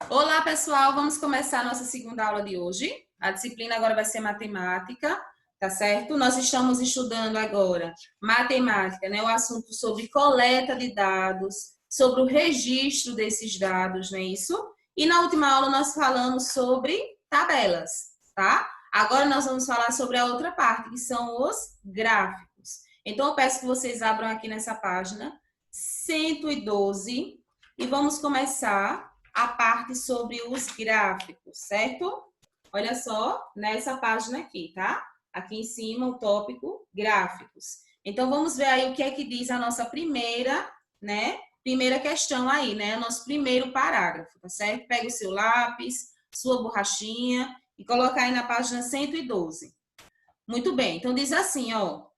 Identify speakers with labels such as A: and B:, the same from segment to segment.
A: Olá, pessoal! Vamos começar a nossa segunda aula de hoje. A disciplina agora vai ser matemática, tá certo? Nós estamos estudando agora matemática, né? O assunto sobre coleta de dados, sobre o registro desses dados, não é isso? E na última aula nós falamos sobre tabelas, tá? Agora nós vamos falar sobre a outra parte, que são os gráficos. Então eu peço que vocês abram aqui nessa página 112 e vamos começar a parte sobre os gráficos, certo? Olha só, nessa página aqui, tá? Aqui em cima o tópico gráficos. Então vamos ver aí o que é que diz a nossa primeira, né? Primeira questão aí, né? Nosso primeiro parágrafo, tá certo? Pega o seu lápis, sua borrachinha e coloca aí na página 112. Muito bem, então diz assim, ó.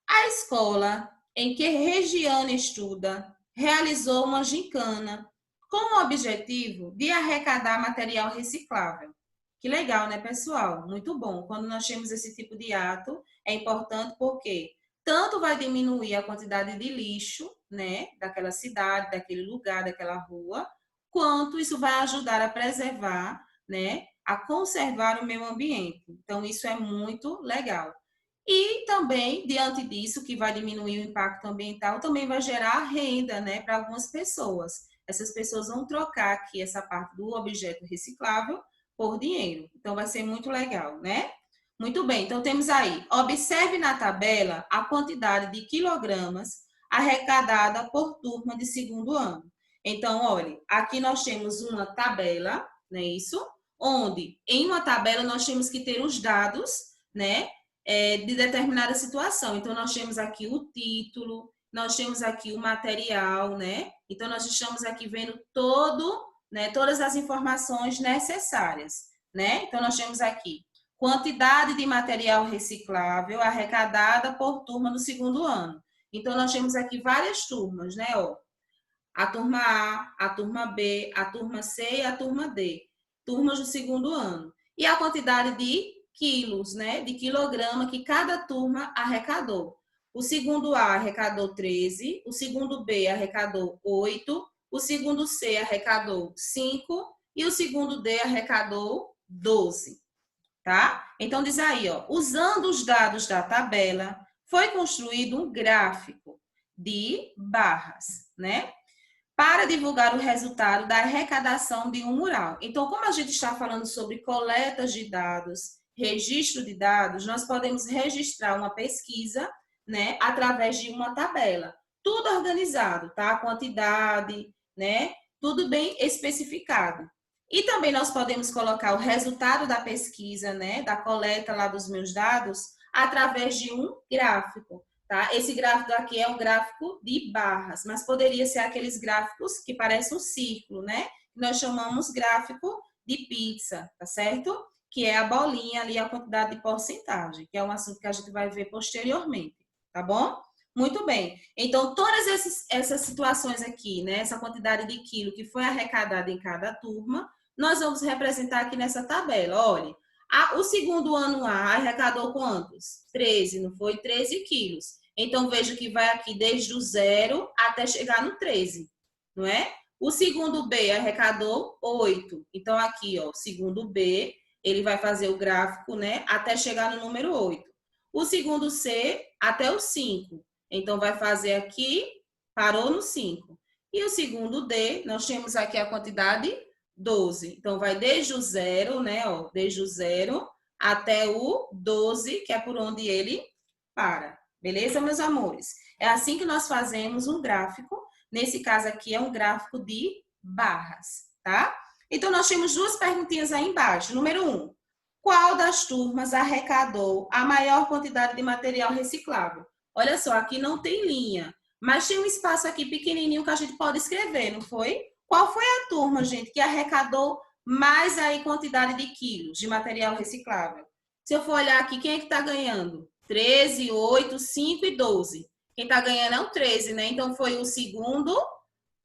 A: A escola em que Regiane estuda realizou uma gincana com o objetivo de arrecadar material reciclável. Que legal, né, pessoal? Muito bom. Quando nós temos esse tipo de ato, é importante porque tanto vai diminuir a quantidade de lixo, né, daquela cidade, daquele lugar, daquela rua, quanto isso vai ajudar a preservar, né, a conservar o meio ambiente. Então, isso é muito legal. E também, diante disso, que vai diminuir o impacto ambiental, também vai gerar renda, né, para algumas pessoas. Essas pessoas vão trocar aqui essa parte do objeto reciclável por dinheiro. Então, vai ser muito legal, né? Muito bem, então temos aí, observe na tabela a quantidade de quilogramas arrecadada por turma de segundo ano. Então, olha, aqui nós temos uma tabela, não é isso? Onde, em uma tabela, nós temos que ter os dados, né, de determinada situação. Então, nós temos aqui o título, nós temos aqui o material, né? Então, nós estamos aqui vendo todas as informações necessárias, né? Então, nós temos aqui quantidade de material reciclável arrecadada por turma no segundo ano. Então, nós temos aqui várias turmas, né? Ó, a turma a turma B, a turma C e a turma D. Turmas do segundo ano. E a quantidade de quilos, né? De quilograma que cada turma arrecadou. O segundo A arrecadou 13, o segundo B arrecadou 8, o segundo C arrecadou 5 e o segundo D arrecadou 12, tá? Então diz aí, ó, usando os dados da tabela, foi construído um gráfico de barras, né? Para divulgar o resultado da arrecadação de um mural. Então, como a gente está falando sobre coletas de dados, registro de dados, nós podemos registrar uma pesquisa, né, através de uma tabela. Tudo organizado, tá? A quantidade, né? Tudo bem especificado. E também nós podemos colocar o resultado da pesquisa, né, da coleta lá dos meus dados, através de um gráfico. Tá? Esse gráfico aqui é um gráfico de barras, mas poderia ser aqueles gráficos que parecem um círculo, né? Nós chamamos gráfico de pizza, tá certo? Que é a bolinha ali, a quantidade de porcentagem, que é um assunto que a gente vai ver posteriormente, tá bom? Muito bem. Então, todas essas situações aqui, né? Essa quantidade de quilo que foi arrecadada em cada turma, nós vamos representar aqui nessa tabela. Olha, o segundo ano A arrecadou quantos? 13, não foi? 13 quilos. Então, veja que vai aqui desde o 0 até chegar no 13, não é? O segundo B arrecadou 8. Então, aqui, ó, o segundo B, ele vai fazer o gráfico, né, até chegar no número 8. O segundo C, até o 5. Então, vai fazer aqui, parou no 5. E o segundo D, nós temos aqui a quantidade 12. Então, vai desde o 0, né, ó, desde o 0 até o 12, que é por onde ele para. Beleza, meus amores? É assim que nós fazemos um gráfico. Nesse caso aqui é um gráfico de barras, tá? Então, nós temos duas perguntinhas aí embaixo. Número 1. Qual das turmas arrecadou a maior quantidade de material reciclável? Olha só, aqui não tem linha, mas tem um espaço aqui pequenininho que a gente pode escrever, não foi? Qual foi a turma, gente, que arrecadou mais aí quantidade de quilos de material reciclável? Se eu for olhar aqui, quem é que está ganhando? 13, 8, 5 e 12. Quem está ganhando é o 13, né? Então, foi o segundo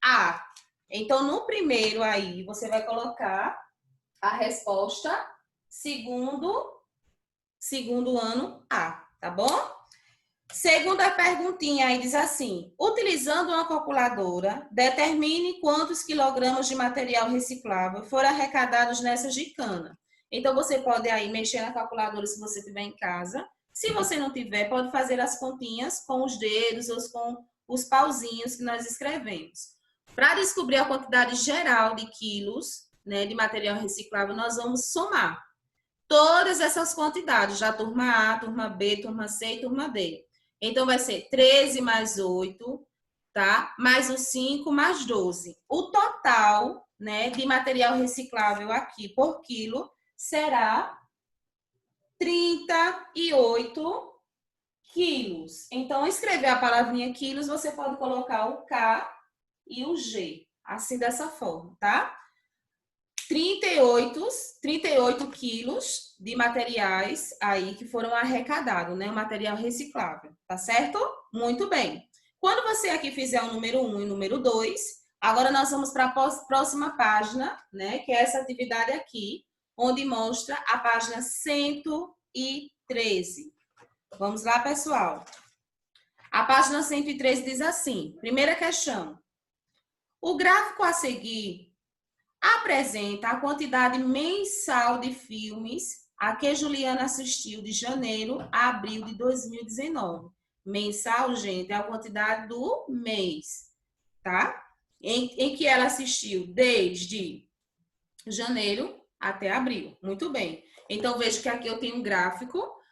A: A. Então, no primeiro aí, você vai colocar a resposta segundo ano A, tá bom? Segunda perguntinha aí diz assim: utilizando uma calculadora, determine quantos quilogramas de material reciclável foram arrecadados nessa gincana. Então, você pode aí mexer na calculadora se você tiver em casa. Se você não tiver, pode fazer as continhas com os dedos ou com os pauzinhos que nós escrevemos. Para descobrir a quantidade geral de quilos, né, de material reciclável, nós vamos somar todas essas quantidades, da turma A, turma B, turma C e turma D. Então, vai ser 13 mais 8, tá? Mais o 5 mais 12. O total, né, de material reciclável aqui por quilo será 38 quilos. Então, escrever a palavrinha quilos, você pode colocar o K e o G, assim dessa forma, tá? 38 quilos de materiais aí que foram arrecadados, né? Material reciclável, tá certo? Muito bem. Quando você aqui fizer o número 1 e o número 2, agora nós vamos para a próxima página, né? Que é essa atividade aqui, onde mostra a página 113. Vamos lá, pessoal. A página 113 diz assim, primeira questão. O gráfico a seguir apresenta a quantidade mensal de filmes a que Juliana assistiu de janeiro a abril de 2019. Mensal, gente, é a quantidade do mês, tá? Em que ela assistiu desde janeiro até abril. Muito bem. Então, veja que aqui eu tenho um gráfico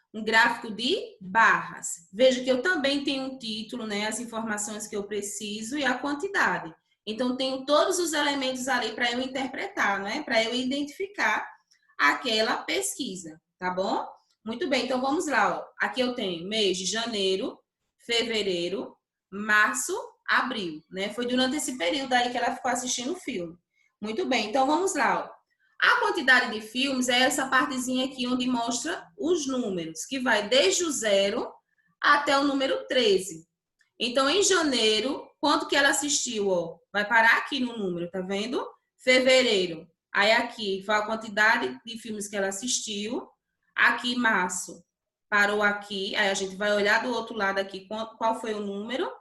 A: de barras. Veja que eu também tenho um título, né? As informações que eu preciso e a quantidade. Então, tenho todos os elementos ali para eu interpretar, né? Para eu identificar aquela pesquisa, tá bom? Muito bem, então vamos lá. Ó. Aqui eu tenho mês de janeiro, fevereiro, março, abril, né? Foi durante esse período aí que ela ficou assistindo o filme. Muito bem, então vamos lá. Ó. A quantidade de filmes é essa partezinha aqui onde mostra os números, que vai desde o 0 até o número 13. Então, em janeiro, quanto que ela assistiu? Ó, vai parar aqui no número, tá vendo? Fevereiro. Aí aqui foi a quantidade de filmes que ela assistiu. Aqui, março, parou aqui. Aí a gente vai olhar do outro lado aqui qual foi o número.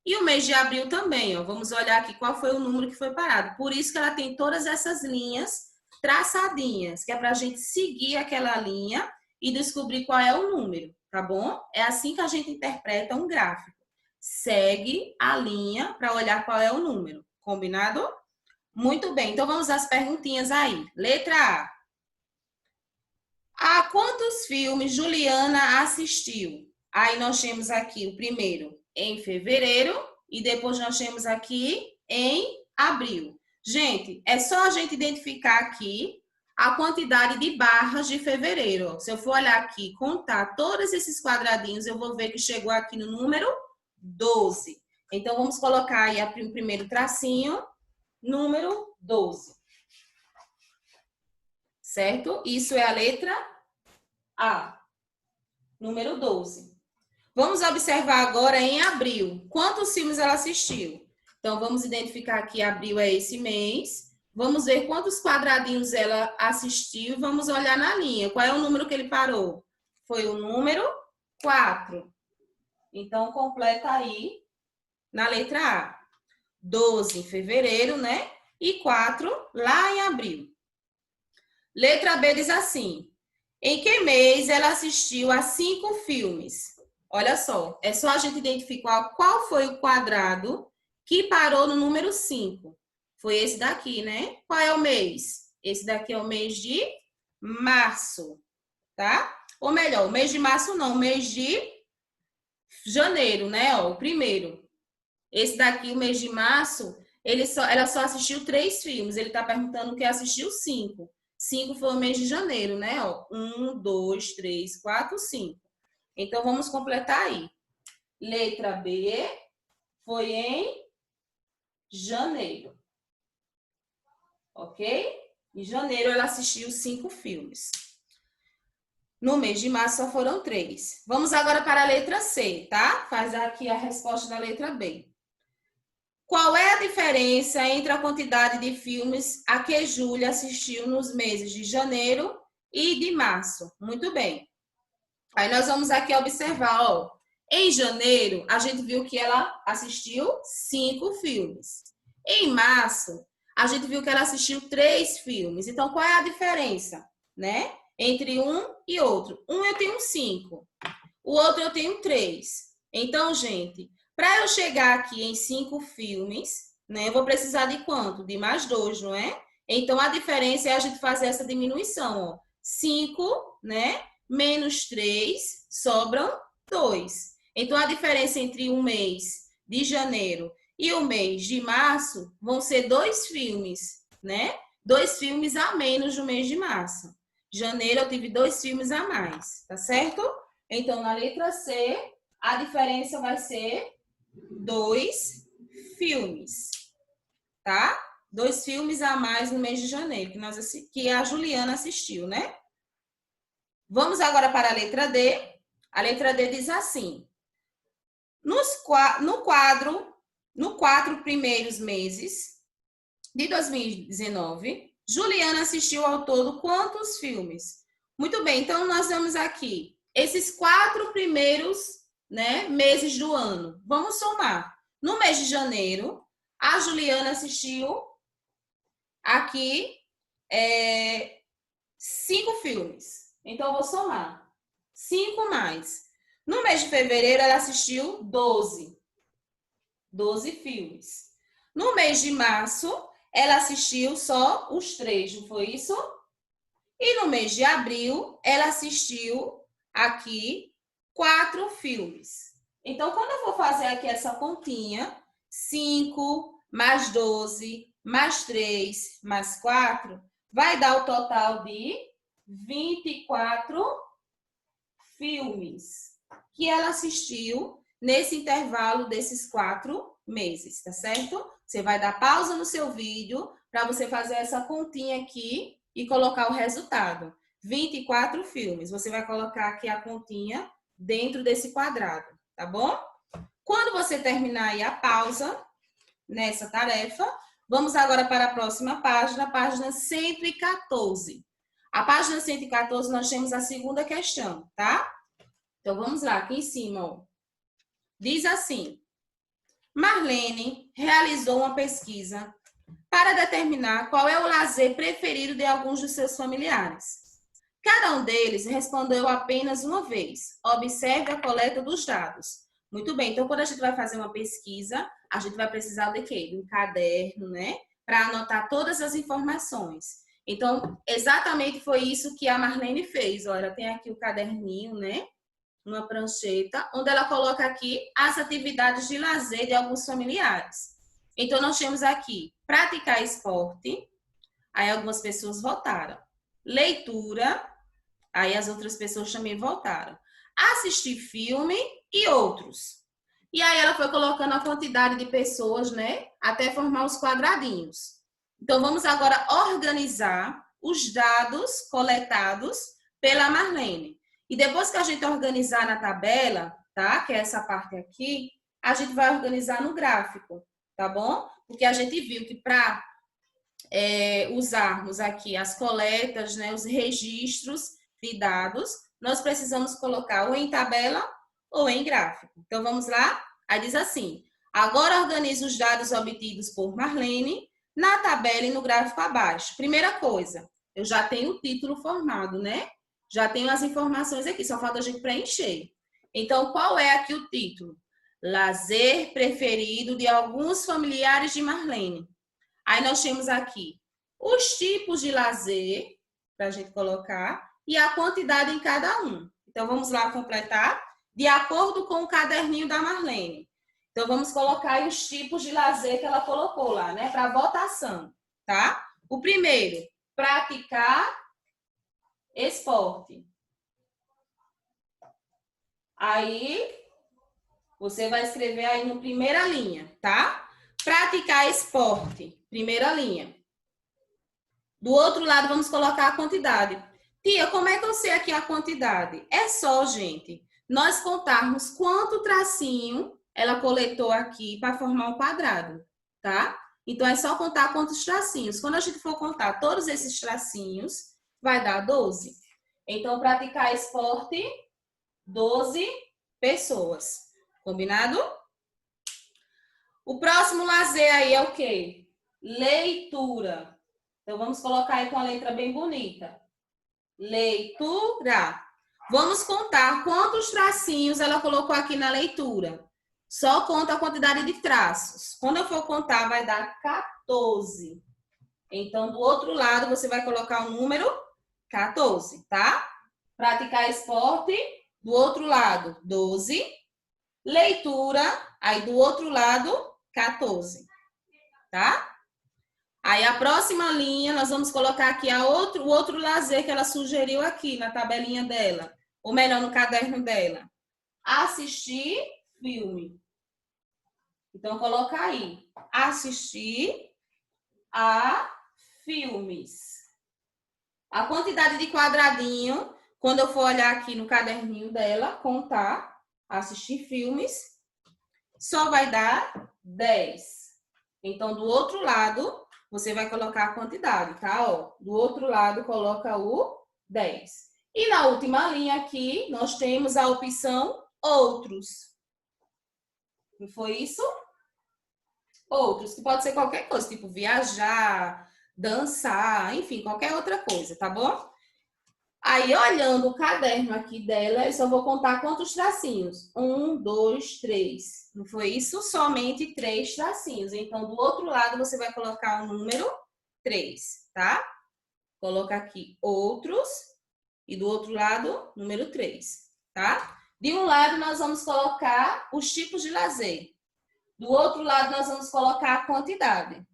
A: E o mês de abril também, ó. Vamos olhar aqui qual foi o número que foi parado. Por isso que ela tem todas essas linhas traçadinhas, que é para a gente seguir aquela linha e descobrir qual é o número, tá bom? É assim que a gente interpreta um gráfico. Segue a linha para olhar qual é o número. Combinado? Muito bem, então vamos às perguntinhas aí. Letra A. A quantos filmes Juliana assistiu? Aí nós temos aqui o primeiro em fevereiro e depois nós temos aqui em abril. Gente, é só a gente identificar aqui a quantidade de barras de fevereiro. Se eu for olhar aqui, contar todos esses quadradinhos, eu vou ver que chegou aqui no número 12. Então, vamos colocar aí o primeiro tracinho, número 12. Certo? Isso é a letra A. Número 12. Vamos observar agora em abril. Quantos filmes ela assistiu? Então, vamos identificar que abril é esse mês. Vamos ver quantos quadradinhos ela assistiu. Vamos olhar na linha. Qual é o número que ele parou? Foi o número 4. Então, completa aí na letra A. 12 em fevereiro, né? E 4 lá em abril. Letra B diz assim. Em que mês ela assistiu a 5 filmes? Olha só, é só a gente identificar qual foi o quadrado que parou no número 5. Foi esse daqui, né? Qual é o mês? Esse daqui é o mês de março, tá? Ou melhor, o mês de março não, o mês de janeiro, né? Ó, o primeiro. Esse daqui, o mês de março, ela só assistiu 3 filmes. Ele tá perguntando que assistiu 5. 5 foi o mês de janeiro, né? Ó, 1, 2, 3, 4, 5. Então, vamos completar aí. Letra B foi em janeiro. Ok? Em janeiro, ela assistiu 5 filmes. No mês de março, só foram 3. Vamos agora para a letra C, tá? Faz aqui a resposta da letra B. Qual é a diferença entre a quantidade de filmes a que Júlia assistiu nos meses de janeiro e de março? Muito bem. Aí nós vamos aqui observar, ó. Em janeiro, a gente viu que ela assistiu 5 filmes. Em março, a gente viu que ela assistiu 3 filmes. Então, qual é a diferença, né? Entre um e outro. Um eu tenho 5, o outro eu tenho 3. Então, gente, para eu chegar aqui em 5 filmes, né, eu vou precisar de quanto? De mais 2, não é? Então, a diferença é a gente fazer essa diminuição, ó. 5, né? Menos 3, sobram 2. Então, a diferença entre o mês de janeiro e o mês de março vão ser 2 filmes, né? 2 filmes a menos no mês de março. Janeiro eu tive 2 filmes a mais, tá certo? Então, na letra C, a diferença vai ser 2 filmes, tá? 2 filmes a mais no mês de janeiro, que a Juliana assistiu, né? Vamos agora para a letra D. A letra D diz assim: no 4 primeiros meses de 2019, Juliana assistiu ao todo quantos filmes? Muito bem, então nós temos aqui esses 4 primeiros, né, meses do ano. Vamos somar. No mês de janeiro, a Juliana assistiu aqui 5 filmes. Então, eu vou somar. 5 mais. No mês de fevereiro, ela assistiu 12 filmes. No mês de março, ela assistiu só os 3, não foi isso? E no mês de abril, ela assistiu aqui 4 filmes. Então, quando eu for fazer aqui essa continha, 5 mais 12 mais 3 mais 4, vai dar o total de 24 filmes que ela assistiu nesse intervalo desses 4 meses, tá certo? Você vai dar pausa no seu vídeo para você fazer essa continha aqui e colocar o resultado. 24 filmes. Você vai colocar aqui a continha dentro desse quadrado, tá bom? Quando você terminar aí a pausa nessa tarefa, vamos agora para a próxima página, página 114. A página 114 nós temos a segunda questão, tá? Então vamos lá, aqui em cima, ó. Diz assim: Marlene realizou uma pesquisa para determinar qual é o lazer preferido de alguns dos seus familiares. Cada um deles respondeu apenas uma vez. Observe a coleta dos dados. Muito bem, então quando a gente vai fazer uma pesquisa, a gente vai precisar de quê? De um caderno, né? Para anotar todas as informações. Então, exatamente foi isso que a Marlene fez. Olha, tem aqui o caderninho, né? Uma prancheta, onde ela coloca aqui as atividades de lazer de alguns familiares. Então, nós temos aqui praticar esporte, aí algumas pessoas votaram. Leitura, aí as outras pessoas também votaram. Assistir filme e outros. E aí ela foi colocando a quantidade de pessoas, né, até formar os quadradinhos. Então, vamos agora organizar os dados coletados pela Marlene. E depois que a gente organizar na tabela, tá? Que é essa parte aqui, a gente vai organizar no gráfico, tá bom? Porque a gente viu que para usarmos aqui as coletas, né, os registros de dados, nós precisamos colocar ou em tabela ou em gráfico. Então, vamos lá? Aí diz assim: agora organize os dados obtidos por Marlene na tabela e no gráfico abaixo. Primeira coisa, eu já tenho o título formado, né? Já tenho as informações aqui, só falta a gente preencher. Então, qual é aqui o título? Lazer preferido de alguns familiares de Marlene. Aí nós temos aqui os tipos de lazer, para a gente colocar, e a quantidade em cada um. Então, vamos lá completar, de acordo com o caderninho da Marlene. Então, vamos colocar aí os tipos de lazer que ela colocou lá, né, para votação, tá? O primeiro, praticar esporte. Aí, você vai escrever aí na primeira linha, tá? Praticar esporte, primeira linha. Do outro lado, vamos colocar a quantidade. Tia, como é que eu sei aqui a quantidade? É só, gente, nós contarmos quanto tracinho ela coletou aqui para formar um quadrado, tá? Então, é só contar quantos tracinhos. Quando a gente for contar todos esses tracinhos, vai dar 12. Então, praticar esporte, 12 pessoas. Combinado? O próximo lazer aí é o quê? Leitura. Então, vamos colocar aí com a letra bem bonita. Leitura. Vamos contar quantos tracinhos ela colocou aqui na leitura. Só conta a quantidade de traços. Quando eu for contar, vai dar 14. Então, do outro lado, você vai colocar o número 14, tá? Praticar esporte, do outro lado, 12. Leitura, aí do outro lado, 14, tá? Aí a próxima linha, nós vamos colocar aqui o outro lazer que ela sugeriu aqui na tabelinha dela, ou melhor, no caderno dela. Assistir filme. Então, coloca aí. Assistir a filmes. A quantidade de quadradinho, quando eu for olhar aqui no caderninho dela, contar, assistir filmes, só vai dar 10. Então, do outro lado, você vai colocar a quantidade, tá? Ó, do outro lado, coloca o 10. E na última linha aqui, nós temos a opção outros. Não foi isso? Outros, que pode ser qualquer coisa, tipo viajar, dançar, enfim, qualquer outra coisa, tá bom? Aí, olhando o caderno aqui dela, eu só vou contar quantos tracinhos. 1, 2, 3. Não foi isso? Somente 3 tracinhos. Então, do outro lado, você vai colocar o número 3, tá? Coloca aqui outros. E do outro lado, número 3, tá? De um lado, nós vamos colocar os tipos de lazer. Do outro lado, nós vamos colocar a quantidade.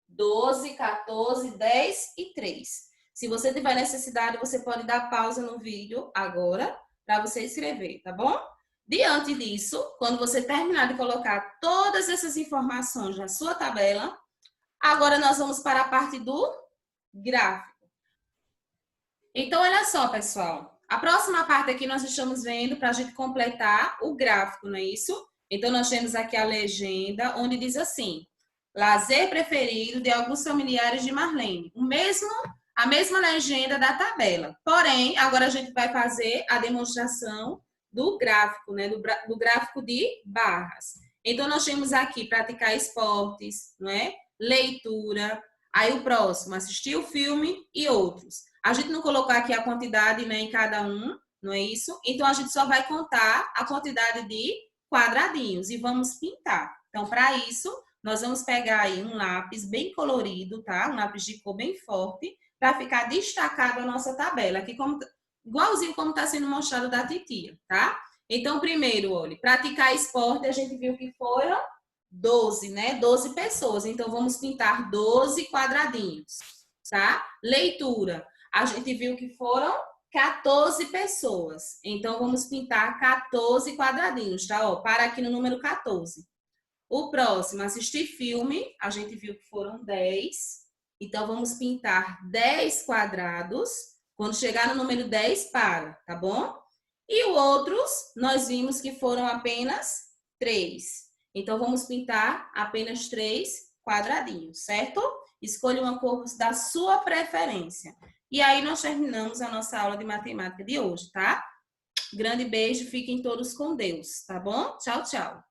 A: 12, 14, 10 e 3. Se você tiver necessidade, você pode dar pausa no vídeo agora para você escrever, tá bom? Diante disso, quando você terminar de colocar todas essas informações na sua tabela, agora nós vamos para a parte do gráfico. Então, olha só, pessoal. A próxima parte aqui nós estamos vendo para a gente completar o gráfico, não é isso? Então, nós temos aqui a legenda, onde diz assim: lazer preferido de alguns familiares de Marlene. A mesma legenda da tabela. Porém, agora a gente vai fazer a demonstração do gráfico, né? Do gráfico de barras. Então, nós temos aqui praticar esportes, não é? Leitura. Aí o próximo, assistir o filme e outros. A gente não colocou aqui a quantidade, né, em cada um, não é isso? Então, a gente só vai contar a quantidade de quadradinhos e vamos pintar. Então, para isso, nós vamos pegar aí um lápis bem colorido, tá? Um lápis de cor bem forte, para ficar destacado a nossa tabela, aqui igualzinho como está sendo mostrado da titia, tá? Então, primeiro, olha, praticar esporte, a gente viu que foram 12, né? 12 pessoas. Então, vamos pintar 12 quadradinhos, tá? Leitura, a gente viu que foram 14 pessoas. Então, vamos pintar 14 quadradinhos, tá? Ó, para aqui no número 14. O próximo, assistir filme, a gente viu que foram 10. Então, vamos pintar 10 quadrados. Quando chegar no número 10, para, tá bom? E os outros, nós vimos que foram apenas 3. Então, vamos pintar apenas 3 quadradinhos, certo? Escolha uma cor da sua preferência. E aí, nós terminamos a nossa aula de matemática de hoje, tá? Grande beijo, fiquem todos com Deus, tá bom? Tchau, tchau.